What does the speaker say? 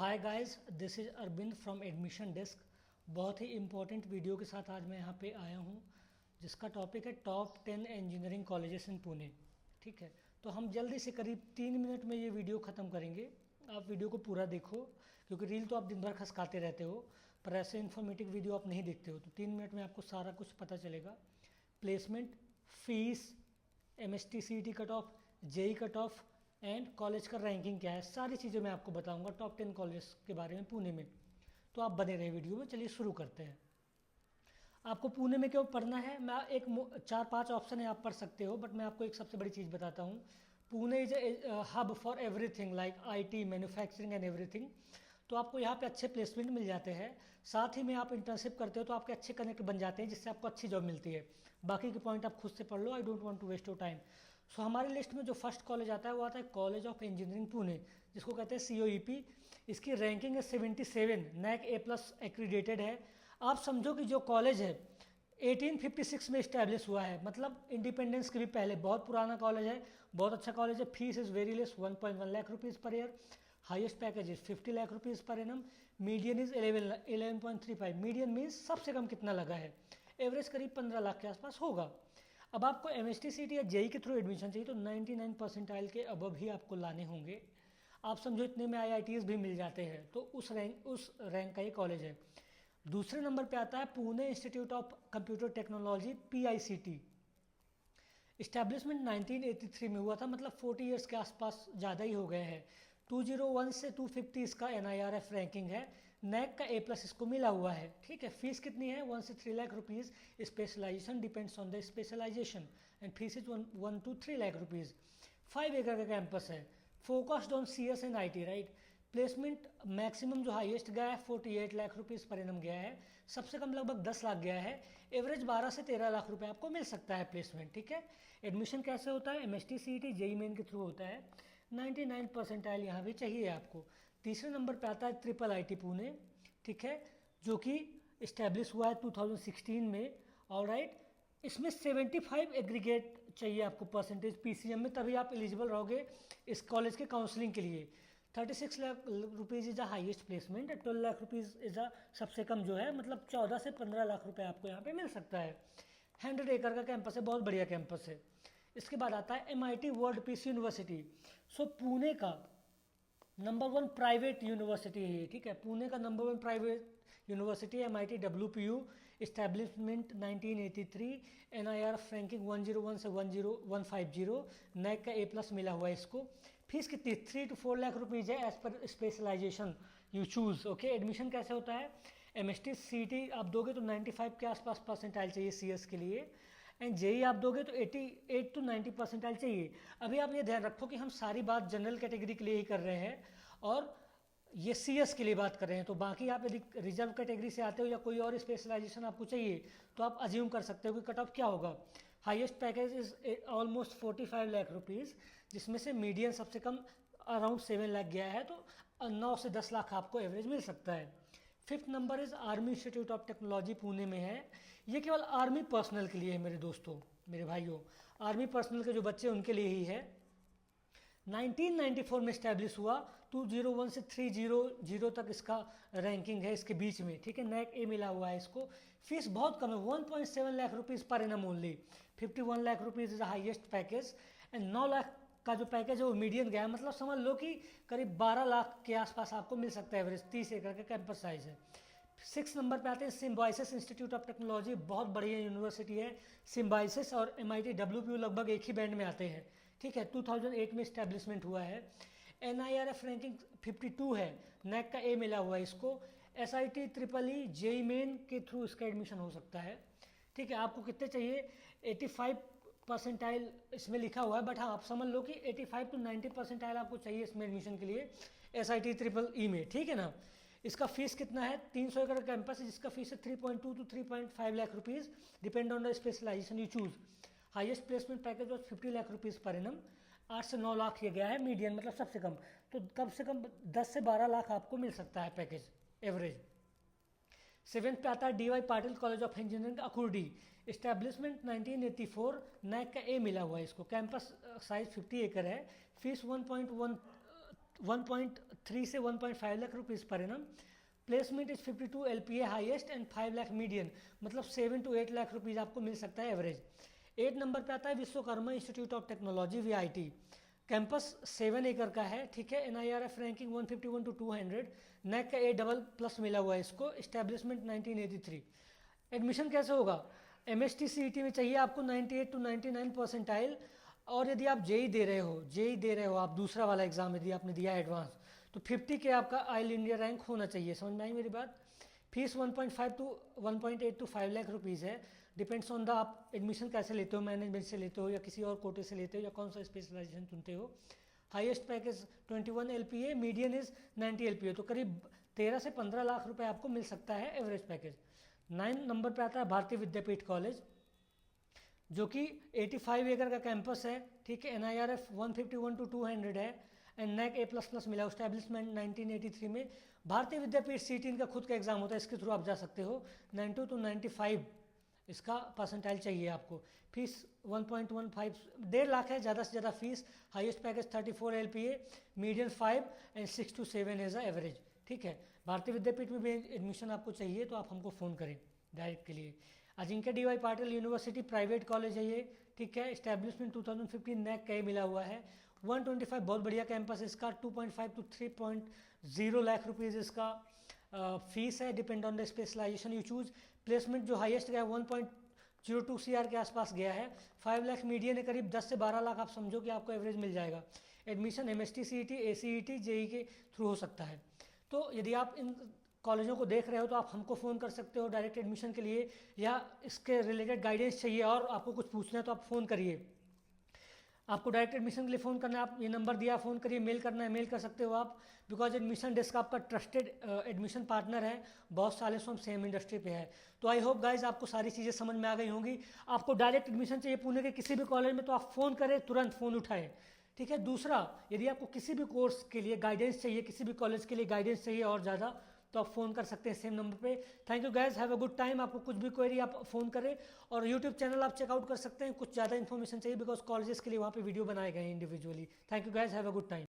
Hi guys, this is Arvind from admission desk. बहुत ही important video के साथ आज मैं यहाँ पे आया हूँ, जिसका टॉपिक है top 10 engineering colleges in Pune. ठीक है, तो हम जल्दी से करीब 3 मिनट में ये वीडियो ख़त्म करेंगे। आप वीडियो को पूरा देखो, क्योंकि रील तो आप दिन भर खसकाते रहते हो, पर ऐसे इन्फॉर्मेटिव वीडियो आप नहीं देखते हो। तो 3 मिनट में आपको सारा कुछ पता चलेगा। Placement, fees, MST CET cut off, JEE cut off and college का रैंकिंग क्या है, सारी चीज़ें मैं आपको बताऊंगा टॉप 10 कॉलेज के बारे में पुणे में। तो आप बने रहे वीडियो में। चलिए शुरू करते हैं। आपको पुणे में क्यों पढ़ना है, मैं एक 4-5 ऑप्शन है, आप पढ़ सकते हो, बट मैं आपको एक सबसे बड़ी चीज़ बताता हूँ। Pune is a hub for everything like IT, manufacturing and everything. तो आपको यहाँ पे अच्छे प्लेसमेंट मिल जाते हैं, साथ ही में आप इंटर्नशिप करते हो तो आपके अच्छे कनेक्ट बन जाते हैं, जिससे आपको अच्छी जॉब मिलती है। बाकी के पॉइंट आप खुद से पढ़ लो, I don't want to waste your time. So हमारे लिस्ट में जो फर्स्ट कॉलेज आता है वो आता है कॉलेज ऑफ इंजीनियरिंग पुणे, जिसको कहते हैं COEP। इसकी रैंकिंग है 77, NAC A+ एक्रीडेटेड है। आप समझो कि जो कॉलेज है 1856 में इस्टेब्लिश हुआ है, मतलब इंडिपेंडेंस के भी पहले। बहुत पुराना कॉलेज है, बहुत अच्छा कॉलेज है। Fees is very less, 1.1 lakh rupees per year. Highest package is 50 lakh rupees per annum. Median is 11.35। Median means सबसे कम कितना लगा है, एवरेज करीब 15 लाख के आसपास होगा। अब आपको MST CET या जेई के थ्रू एडमिशन चाहिए तो 99 परसेंटाइल के अबव ही आपको लाने होंगे। आप समझो इतने में IITs भी मिल जाते हैं, तो उस रैंक का ये कॉलेज है। दूसरे नंबर पे आता है Pune institute of computer technology, PICT। Establishment 1983 में हुआ था, मतलब 40 ईयर्स के आसपास ज़्यादा ही हो गए हैं। 201 से 250 इसका NIRF रैंकिंग है। NAC का A+ इसको मिला हुआ है। ठीक है, फीस कितनी है, 1 से 3 lakh rupees. Specialisation depends on the specialisation and fees is 1 to 3 lakh rupees. 5 एकड़ का कैंपस है, focused on CS and IT, right. Placement maximum जो हाईएस्ट गया है 48 लाख रुपीज़ पर एनम गया है, सबसे कम लगभग 10 लाख गया है। एवरेज 12 से 13 लाख रुपए आपको मिल सकता है प्लेसमेंट। ठीक है, एडमिशन कैसे होता है, MST CET जेई मेन के थ्रू होता है। 99 परसेंटाइल यहाँ भी चाहिए आपको। तीसरे नंबर पे आता है IIIT पुणे, ठीक है, जो कि इस्टेब्लिश हुआ है 2016 में। और राइट, इसमें 75 एग्रीगेट चाहिए आपको परसेंटेज PCM में, तभी आप एलिजिबल रहोगे इस कॉलेज के काउंसलिंग के लिए। 36 lakh rupees is the highest placement, 12 lakh rupees is the सबसे कम जो है, मतलब 14 से 15 लाख रुपए आपको यहाँ पे मिल सकता है। 100 एकड़ का कैंपस है, बहुत बढ़िया कैंपस है। इसके बाद आता है MIT वर्ल्ड पीस यूनिवर्सिटी। सो पुणे का नंबर 1 प्राइवेट यूनिवर्सिटी है, ठीक है। पुणे का number 1 private university MIT WPU। Establishment 1983, NIRF ranking 101 से 10150। NAC का A+ मिला हुआ है इसको। फीस कितनी, 3 to 4 लाख रुपीज़ है, as per specialisation you choose. Okay, admission कैसे होता है, MST CET आप दोगे तो 95 के आसपास परसेंटाइल चाहिए CS के लिए, एंड जेई आप दोगे तो 88 to 90 परसेंटाइल चाहिए। अभी आप ये ध्यान रखो कि हम सारी बात जनरल कैटेगरी के लिए ही कर रहे हैं, और ये CS के लिए बात कर रहे हैं। तो बाकी आप यदि रिजर्व कैटेगरी से आते हो या कोई और स्पेशलाइजेशन आपको चाहिए, तो आप अज्यूम कर सकते हो कि कट ऑफ क्या होगा। Highest package is almost 45 lakh rupees, जिसमें से मीडियन सबसे कम अराउंड 7 लाख गया है, तो 9 से 10 लाख आपको एवरेज मिल सकता है। 5th number is army institute of technology Pune में है। ये केवल आर्मी पर्सनल के लिए है मेरे दोस्तों, मेरे भाइयों। आर्मी पर्सनल के जो बच्चे उनके लिए ही है। 1994 में इस्टेब्लिश हुआ, 201 से 300 तक इसका रैंकिंग है, इसके बीच में। ठीक है, NAC A मिला हुआ है इसको। फीस बहुत कम है, 1.7 lakh rupees per annum only. 51 lakh rupees is the highest package, and 9 lakh का जो पैकेज है वो मीडियन गया है, मतलब समझ लो कि करीब 12 लाख के आसपास आपको मिल सकता है एवरेज। 30 एकड़ का कैंपस साइज है। 6 नंबर पे आते हैं सिम्बाइसिस इंस्टीट्यूट ऑफ टेक्नोलॉजी, बहुत बढ़िया यूनिवर्सिटी है। सिम्बाइसिस और MIT WPU लगभग एक ही बैंड में आते हैं। ठीक है, 2008 में इस्टेब्लिशमेंट हुआ है। NIRF रैंकिंग 52 है, NAC का A मिला हुआ है इसको। SIT EEE जेई मेन के थ्रू इसका एडमिशन हो सकता है। ठीक है, आपको कितने चाहिए, 85 परसेंटाइल इसमें लिखा हुआ है, बट हाँ आप समझ लो कि 85 to 90 परसेंटाइल आपको चाहिए इसमें एडमिशन के लिए, SIT EEE में। ठीक है ना। इसका फीस कितना है, 300 एकड़ कैंपस है, जिसका फीस है 3.2 to 3.5 lakh rupees, depend on the specialisation you choose. Highest placement package was 50 lakh rupees per annum. 8 से 9 लाख ये गया है मीडियन, मतलब सबसे कम। तो कम से कम 10 से 12 लाख आपको मिल सकता है पैकेज एवरेज। 7th पे आता है DY Patil college of engineering Akurdi. Establishment 1984, NAC का A मिला हुआ है इसको। कैंपस साइज 50 एकड़ है। फीस 1.1 1.3 से 1.5 lakh rupees per annum. Placement is 52 LPA highest and 5 lakh median, मतलब 7 to 8 लाख रुपीज़ आपको मिल सकता है एवरेज। 8 नंबर पे आता है Vishwakarma institute of technology VIT। Campus 7 एकड़ का है, ठीक है। NIRF रैंकिंग 151 to 200, नैक का A++ मिला हुआ है इसको। इस्टेब्लिशमेंट 1983। एडमिशन कैसे होगा? MST CET में चाहिए आपको 98 to 99 परसेंटाइल, और यदि आप जेई दे रहे हो आप दूसरा वाला एग्जाम यदि आपने दिया एडवांस, तो 50 के आपका ऑल इंडिया रैंक होना चाहिए। समझ में आई मेरी बात? Fees 1.5 to 1.8 to 5 lakh rupees है। डिपेंड्स ऑन द आप एडमिशन कैसे लेते हो, मैनेजमेंट से लेते हो या किसी और कोटे से लेते हो या कौन सा स्पेशलाइजेशन चुनते हो। Highest package 21 LPA, median is 90 LPA, तो करीब 13 से 15 लाख रुपए आपको मिल सकता है एवरेज पैकेज। 9 नंबर पे आता है भारतीय विद्यापीठ कॉलेज, जो कि 85 एकड़ का कैंपस है, ठीक है। NIRF 151 to 200 है एंड नैक A++ मिला। एस्टैब्लिशमेंट 1983 में। भारतीय विद्यापीठ CET इनका खुद का एग्जाम होता है, इसके थ्रू आप जा सकते हो। 92 to 95 इसका परसेंटाइल चाहिए आपको। फीस 1.15 1.5 लाख है ज़्यादा से ज़्यादा fees. Highest package 34 LPA, median 5 and 6 to 7 as a average, ठीक है। भारतीय विद्यापीठ में भी एडमिशन आपको चाहिए तो आप हमको फ़ोन करें डायरेक्ट के लिए। Ajinkya DY Patil university private college है ये, ठीक है। इस्टेब्लिशमेंट 2015, नैक का मिला हुआ है। 125 बहुत बढ़िया कैंपस इसका। 2.5 to 3.0 लाख रुपीज़ इसका फीस है, depend on the specialisation you choose. Placement जो हाईएस्ट गया 1.02 CR के आसपास गया है। 5 लाख मीडियन है, करीब 10 से 12 लाख आप समझो कि आपको एवरेज मिल जाएगा। Admission MST CET ACET JEE के थ्रू हो सकता है। तो यदि आप इन कॉलेजों को देख रहे हो तो आप हमको फ़ोन कर सकते हो डायरेक्ट एडमिशन के लिए, या इसके रिलेटेड गाइडेंस चाहिए और आपको कुछ पूछना है तो आप फ़ोन करिए। आपको डायरेक्ट एडमिशन के लिए फ़ोन करना है, आप ये नंबर दिया, फ़ोन करिए। मेल करना है, मेल कर सकते हो आप, बिकॉज एडमिशन डेस्क आपका ट्रस्टेड एडमिशन पार्टनर है। बहुत सालों से हम सेम इंडस्ट्री पे है। तो आई होप गाइज आपको सारी चीज़ें समझ में आ गई होंगी। आपको डायरेक्ट एडमिशन चाहिए पुणे के किसी भी कॉलेज में तो आप फ़ोन करें, तुरंत फ़ोन उठाएं, ठीक है। दूसरा, यदि आपको किसी भी कोर्स के लिए गाइडेंस चाहिए, किसी भी कॉलेज के लिए गाइडेंस चाहिए और ज़्यादा, तो आप फ़ोन कर सकते हैं सेम नंबर पे। Thank you guys, have a good time. आपको कुछ भी क्वेरी आप फ़ोन करें, और यूट्यूब चैनल आप चेकआउट कर सकते हैं। कुछ ज़्यादा इन्फॉर्मेशन चाहिए बिकॉज कॉलेजेस के लिए वहाँ पे वीडियो बनाए गए हैं individually. Thank you guys, have a good time.